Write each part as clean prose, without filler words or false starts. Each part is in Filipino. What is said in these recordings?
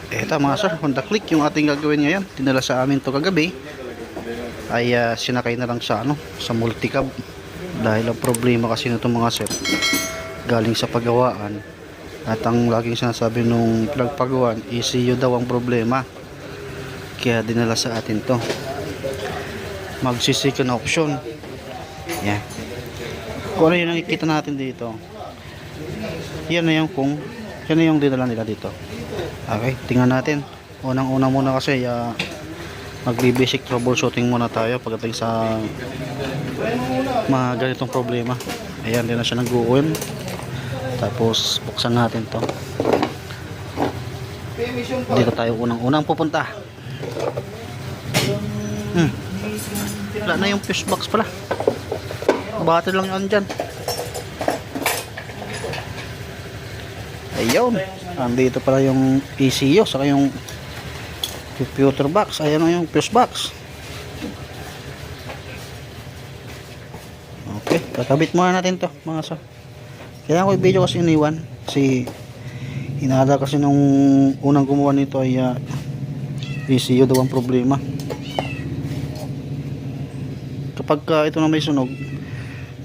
Eto mga sir, Honda Click yung ating gagawin ngayon. Tinala sa amin to kagabi. Ay sinakay na lang sa sa multicab. Dahil ang problema kasi nito mga sir, galing sa pagawaan. At ang laging sinasabi nung pinagpagawan, ECU daw ang problema. Kaya dinala sa atin to. Second option. Yan. Kung ano yung nakikita natin dito, yan na yung dinala nila dito. Okay, tingnan natin. Unang-una muna kasi magbi-basic troubleshooting muna tayo pagdating sa mga ganitong problema. Ayan, din na siya nag-uwin. Tapos buksan natin to. Dito tayo unang-unang pupunta. Wala na yung fuse box pala. Battery lang yun dyan. Ayun, andito pala yung ECU saka yung computer box. Ayan o yung fuse box. Okay, kakabit muna natin to mga sa. Kaya ako i-video kasi iniwan kasi inada kasi nung unang gumawa nito ay ECU daw ang problema. Kapag ito na may sunog,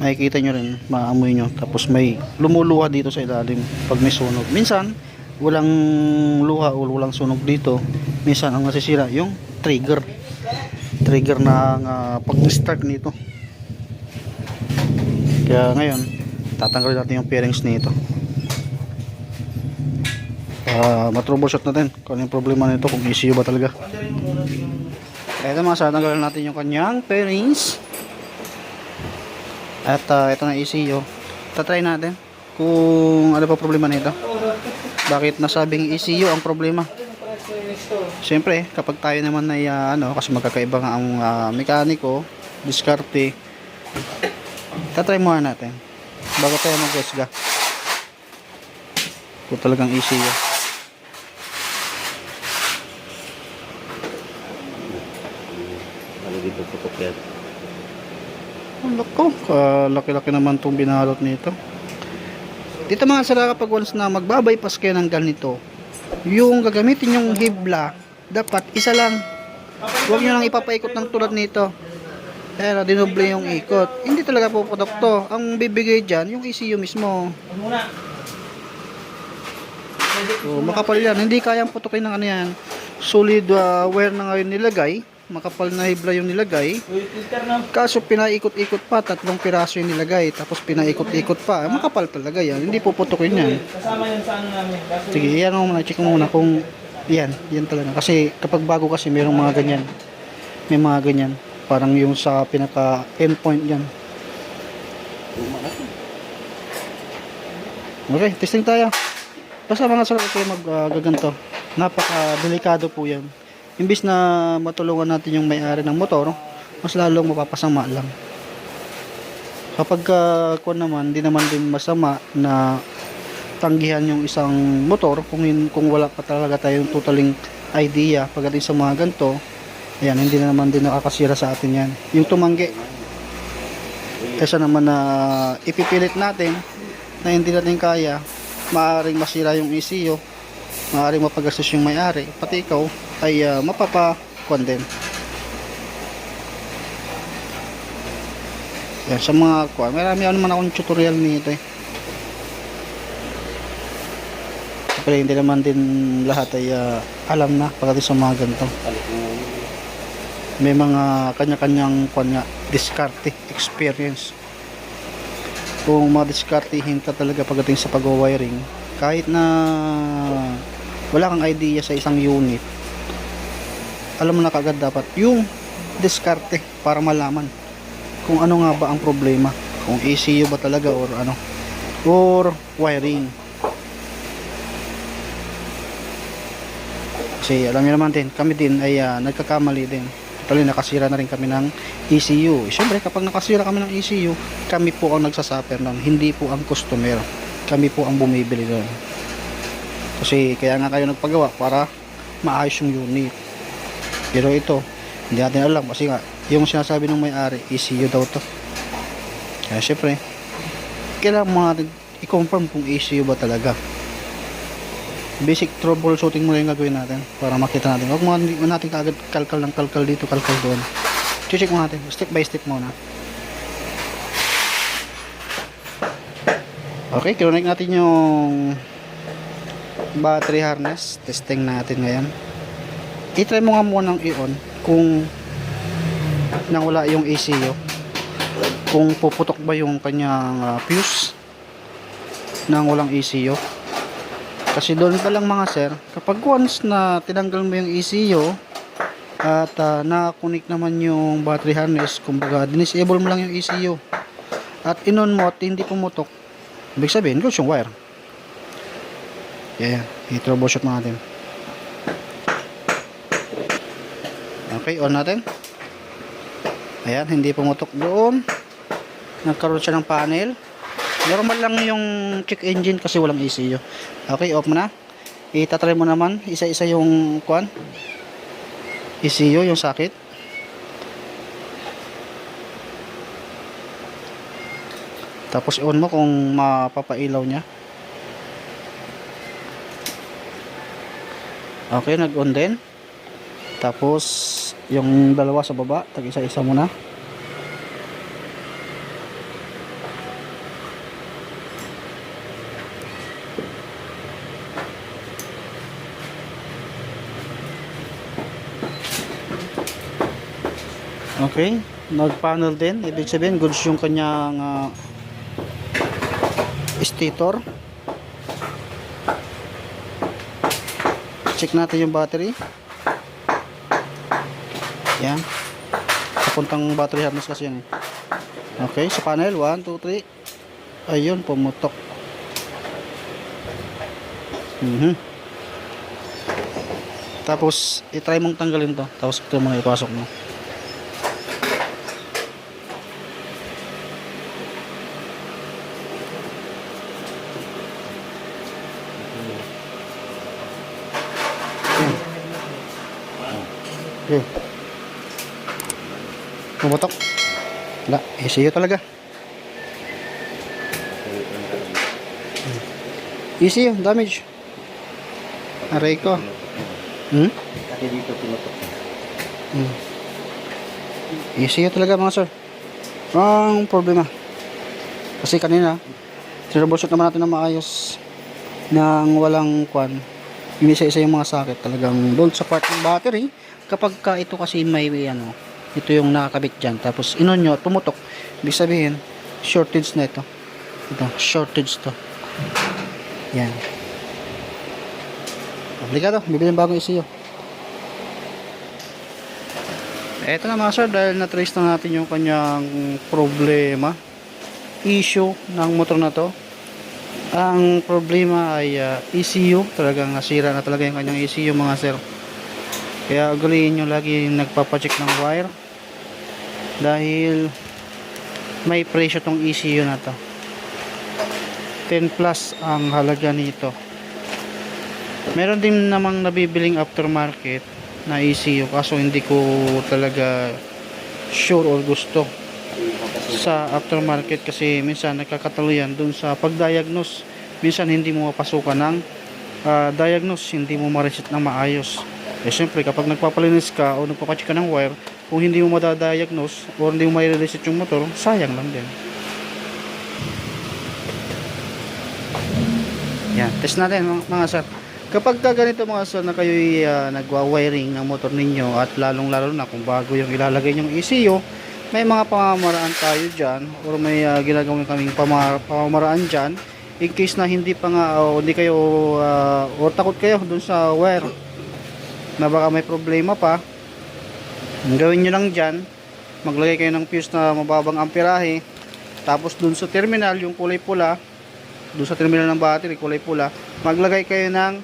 makikita nyo rin, maamoy nyo, tapos may lumuluha dito sa ilalim pag may sunog. Minsan walang luha o walang sunog dito, minsan ang nasisira yung trigger ng pag-start nito. Kaya ngayon tatanggalin natin yung fairings nito, matroubleshoot natin kung ano yung problema nito, kung ECU ba talaga. Kaya mga sa, tanggalin natin yung kanyang fairings. At ito na ECU. Tatry natin kung ano pa problema nito. Bakit nasabing ECU ang problema? Siyempre, kapag tayo naman ay kasi magkakaiba nga ang mekaniko, diskarte. Tatry muna natin bago tayo mag-guessga kung talagang ECU. Ano dito putok yan? Ang laki-laki naman itong binalot nito. Dito mga sala, kapag once na magbabypass kayo ng ganito, yung gagamitin yung hibla, dapat isa lang. Huwag nyo lang ipapaikot ng tulad nito. Pero dinoble yung ikot. Hindi talaga puputok to. Ang bibigay dyan, yung ECU mismo. So, makapal yan. Hindi kayang putokin ng yan. Solid wire na ngayon nilagay. Makapal na hibla yung nilagay. Kaso pinaikot-ikot pa, 3 piraso yung nilagay, tapos pinaikot-ikot pa, makapal talaga yan, hindi puputukin yan. Kasama yan sa ano namin. Sige, yan mo muna, check mo muna kung yan talaga. Kasi kapag bago kasi mayroong mga ganyan, may mga ganyan, parang yung sa pinaka endpoint yan. Okay, testing tayo. Basta mga sarap kayo maggaganto, napaka delikado po yan. Imbis na matulungan natin yung may-ari ng motor, mas lalong mapapasama lang. Kapag kuwan naman, hindi naman din masama na tanggihan yung isang motor kung wala pa talaga tayong totaling idea pagdating sa mga ganito. Ayan, hindi na naman din nakakasira sa atin yan. Yung tumanggi, kaysa naman na ipipilit natin na hindi natin kaya, maaaring masira yung ECU, maaaring mapagastos yung may-ari, pati ikaw ay mapapakuan din. Yan, sa mga kuan, marami naman akong tutorial nito eh. Pero hindi naman din lahat ay alam na pagdating sa mga ganito. May mga kanya-kanyang kuan nga, diskarte, experience. Kung madiskartihin ka talaga pagdating sa pag-wiring, kahit na wala kang idea sa isang unit, alam mo na kagad dapat yung diskarte para malaman kung ano nga ba ang problema, kung ECU ba talaga or ano, or wiring. Kasi alam niyo naman din, kami din ay nagkakamali din. Totally nakasira na rin kami ng ECU. Siyempre kapag nakasira kami ng ECU, kami po ang nagsasuffer nun, hindi po ang customer. Kami po ang bumibili nun. Kasi kaya nga kayo nagpagawa para maayos yung unit. Pero ito, hindi natin alam kasi nga yung sinasabi ng may-ari, ECU daw to. Kaya syempre, kailangan mo natin i-confirm kung ECU ba talaga. Basic troubleshooting muna yung gagawin natin para makita natin. Huwag mo natin kaagad kalkal ng kalkal dito, kalkal doon. Check mo natin, step by step muna. Okay, connect natin yung battery harness. Testing natin ngayon. I-try mo nga muna ng i-on kung nang wala yung ECU. Kung puputok ba yung kanyang fuse nang walang ECU. Kasi doon pa lang mga sir, kapag once na tinanggal mo yung ECU at na-connect naman yung battery harness, kumbaga disable mo lang yung ECU at inon mo at hindi pumutok, ibig sabihin good yung wire. Yan, i-troubleshoot natin. Okay, on natin. Ayan, hindi pumutok doon. Nagkaroon siya ng panel. Normal lang yung check engine kasi walang ECU. Okay, off mo na. Itatry mo naman isa-isa yung kwan. ECU, yung socket. Tapos on mo kung mapapailaw niya. Okay, nag-on din. Tapos yung dalawa sa baba, tag isa-isa muna. Okay, nag-panel din. Ibig sabihin, goods yung kanyang stator. Check natin yung battery. Yan. Papuntang battery harness kasi yan eh. Okay, sa panel, 1, 2, 3. Ayun, pumutok. Tapos, itry mong tanggalin to. Tapos, ito mga ipasok mo. Okay. Pumutok. Wala, ECU talaga. ECU, damage. Aray ko. Kasi dito pinutok. ECU talaga mga sir. Ang problema. Kasi kanina, troubleshoot naman natin na maayos nang walang kwan. Inisa-isa yung mga socket talagang doon sa part ng battery. Kapag ka ito kasi may ano, ito yung nakakabit dyan. Tapos inon nyo at pumutok. Ibig sabihin, shortage na ito. Ito, shortage to. Yan. Komplikado, bibili ng bagong ECU. Eto na mga sir, dahil na-trace na natin yung kanyang problema, issue ng motor na to. Ang problema ay ECU, talagang nasira na talaga yung kanyang ECU mga sir. Kaya ugaliin nyo lagi nagpapacheck ng wire dahil may presyo tong ECU na to. 10 plus ang halaga nito. Meron din namang nabibiling aftermarket na ECU kaso hindi ko talaga sure or gusto sa aftermarket kasi minsan nagkakatalo yan dun sa pag-diagnose. Minsan hindi mo mapasukan ng diagnose, hindi mo ma-reset ng maayos. Eh syempre kapag nagpapalinis ka o nagpapacheck ka ng wire, kung hindi mo madadiagnose o hindi mo mai-reset yung motor, sayang lang din. Yan, test natin mga sir. Kapag ganito mga sir na kayo'y nagwa-wiring ng motor ninyo at lalong-lalo na kung bago yung ilalagay yung ECU, may mga pamamaraan tayo dyan or may ginagawin kaming pamamaraan dyan in case na hindi pa nga o hindi kayo o takot kayo dun sa wire na baka may problema pa. Ang gawin nyo lang dyan, maglagay kayo ng fuse na mababang amperahe, tapos dun sa terminal yung kulay pula, dun sa terminal ng battery kulay pula, maglagay kayo ng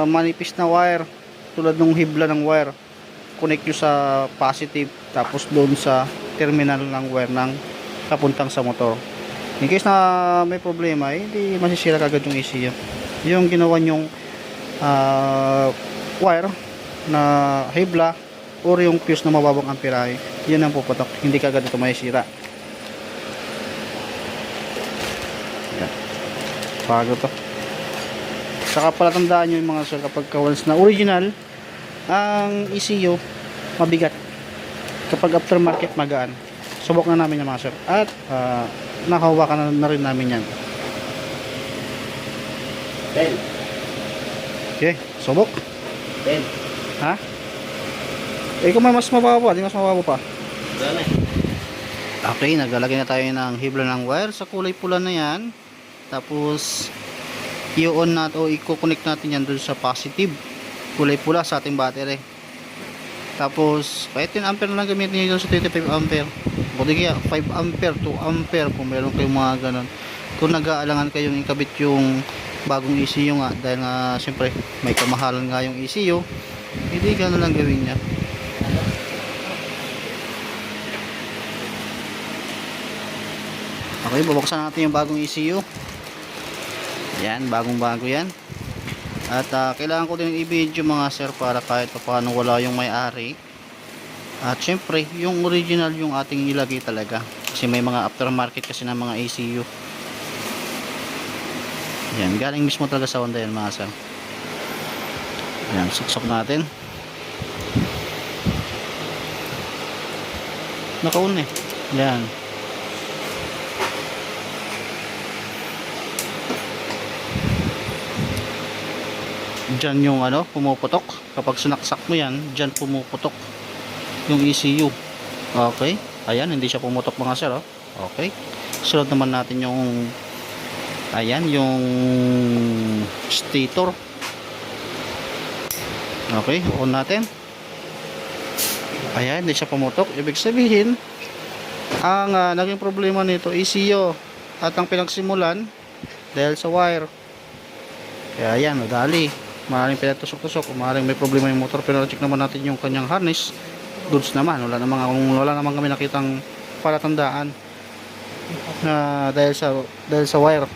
manipis na wire tulad ng hibla ng wire, connect nyo sa positive tapos doon sa terminal ng wire ng kapuntang sa motor. In case na may problema, hindi masisira kagad yung ECU. Yung ginawa nyong wire na hibla or yung fuse na mababang amperahe, yun ang puputok, hindi kagad ito masisira. Bago to. Saka palatandaan nyo yung mga sir, kapag once na original ang ECU, mabigat. Kapag aftermarket, magaan. Subok na namin yung mga sir. At nakahawakan na rin namin yan. Ben. Okay, subok. Ben. Ha? Eh kung may mas mababa pa, di mas mababa pa. Dami. Okay, naglalagay na tayo ng hibla ng wire sa kulay pula na yan. Tapos i-on natin o i-connect natin yan dun sa positive kulay pula sa ating battery. Tapos kahit 10 ampere na lang gamitin nyo sa 25 ampere. Buti kaya 5 ampere, 2 ampere kung meron kayong mga ganon. Kung nag-aalangan kayong ikabit yung bagong ECU nga, dahil nga siyempre may kamahalan nga yung ECU, hindi gano'n lang gawin niya. Okay, bubuksan natin yung bagong ECU. Yan, bagong bago yan. At kailangan ko din i-video mga sir para kahit paano wala yung may-ari. At syempre yung original yung ating ilagay talaga, kasi may mga aftermarket kasi ng mga ECU. Yan, galing mismo talaga sa Honda yan mga sir. Yan, suksok natin. Nakaun eh. Yan. Diyan yung ano, pumuputok. Kapag sinaksak mo yan, diyan pumuputok yung ECU. Okay. Ayan, hindi siya pumutok mga sir. Oh. Okay. Sunod naman natin yung ayan, yung stator. Okay, on natin. Ayan, hindi siya pumutok. Ibig sabihin, ang naging problema nito, ECU. At ang pinagsimulan, dahil sa wire. Kaya ayan, nadali. Maaaring pinatusok-tusok. Maaaring may problema yung motor. Pero check naman natin yung kanyang harness. Goods naman. Wala naman kami nakitang palatandaan na dahil sa wire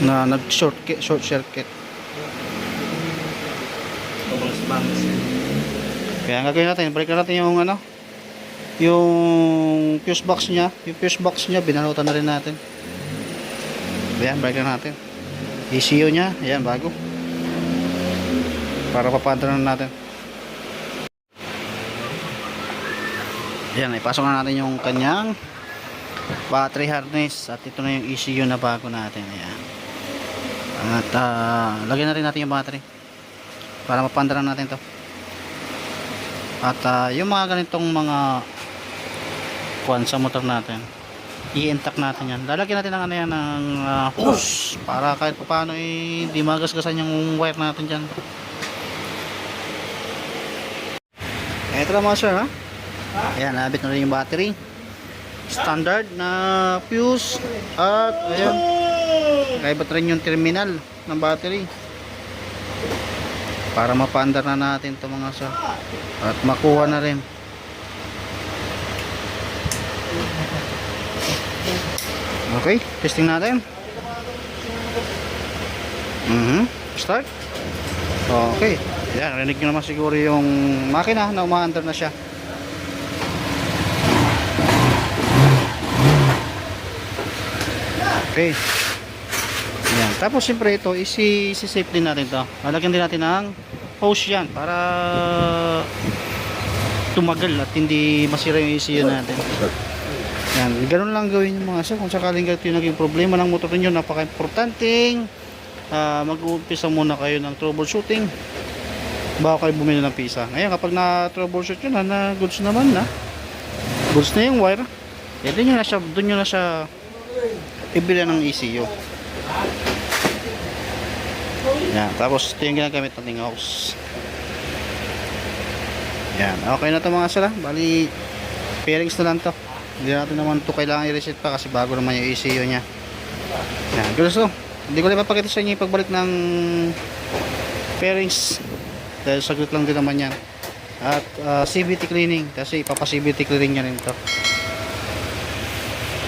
na short circuit. Kaya ang gagawin natin, balik na natin yung ano, yung fuse box niya. Yung fuse box niya binalutan na rin natin. Ayan, balik na natin. ECU niya, ayan, bago. Para papadra na natin. Ayan, ipasok na natin yung kanyang battery harness. At ito na yung ECU na bago natin. Ayan. At lagyan na rin natin yung battery para mapandara natin to. At yung mga ganitong mga kuwan sa motor natin, i-intact natin yan. Lalagyan natin ng ano yan, ng hose para kahit paano hindi magasgasan yung wire natin dyan. Ito na mga sir, ha? Ayan, nabit na rin yung battery. Standard na fuse. At ayan, kaibat rin yung terminal ng battery para mapandar na natin ito mga sir. At makuha na rin. Okay, testing natin. Start. Okay. Yan, rinig nyo naman siguro yung makina na umaandar na siya. Okay. Yan. Tapos siyempre ito, isi-safe din natin ito. Lalagyan din natin ng hose yan para tumagal at hindi masira yung ECU natin. Yan. Ganun lang gawin yung mga sir. Kung sakaling ganito yung naging problema ng motor ninyo, napaka-importanting mag-uumpisa muna kayo ng troubleshooting bago kayo bumili ng pisa. Ngayon kapag na-troubleshoot yun na goods naman na, goods na yung wire, eh doon nyo na siya ibili ng ECU. Yan, tapos ito yung ginagamit nating hose. Yan, okay na ito mga sir. Bali pairings na lang to. Hindi natin naman ito kailangan i-reset pa kasi bago naman yung ECU nya. Yan, gusto. Hindi ko lang papakita sa inyo yung pagbalik ng pairings dahil saglit lang din naman yan. At CVT cleaning kasi ipapa-CVT cleaning nya rin ito.